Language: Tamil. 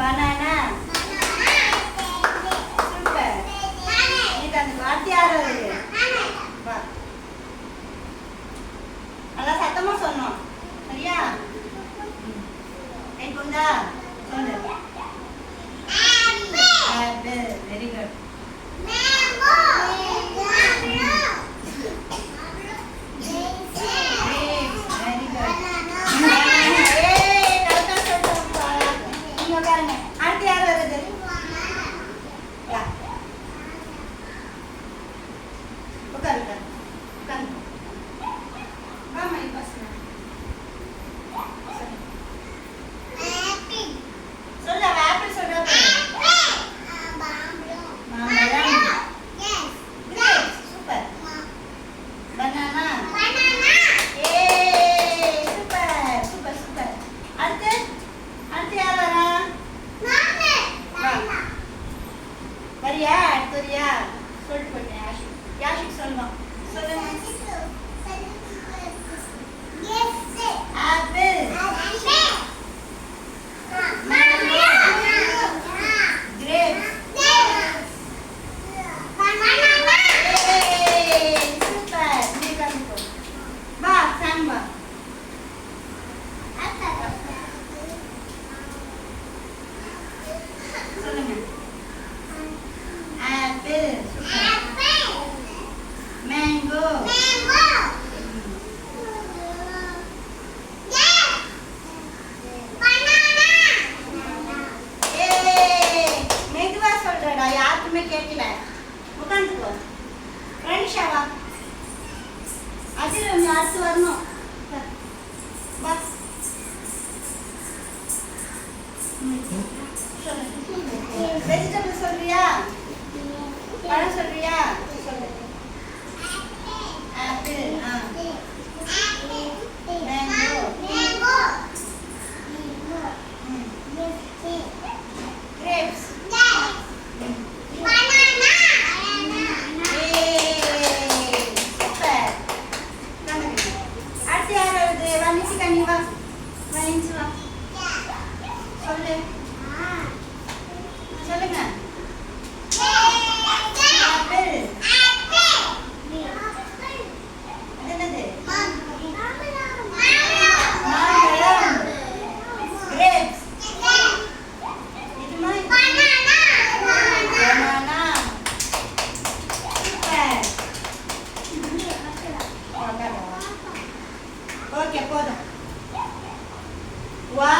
பனானா. சூப்பர். இது அந்த வார்த்தை யார் வருது? வா. நல்லா சத்தமா சொன்னோம். சரியா? கை கொண்டா சொல்லு. ஆப்பிள். Very good. வரியா? அடுத்தறியா? சொல்லிட்டு போயிட்டேன். யாஷிக் சொல்லுவான். சொல்லுங்க. ஆப்பிள். கிரேப்ஸ். சூப்பர். நீ கண்டுக்கோ. வா சாங் வா. சொல்லுங்க. Apple. Mango. மெதுவா சொல்றடா, யாருக்குமே கேட்கல. உட்காந்துக்கோ. ரனிஷா வா. அதில் கொஞ்சம் அடுத்து வரணும். வா. வெஜிடபிள் சொல்றியா? பழம் சொல்றியா? சொல்லு. ஆப்பிள். மேங்கோ. கிரேப்ஸ். சூப்பர். அடுத்து யாராவது? வனிச்சிக்கா நீ வா. வனிச்சு வா. சொல்லு. சொல்லுங்க. ஓகே போதும். வா.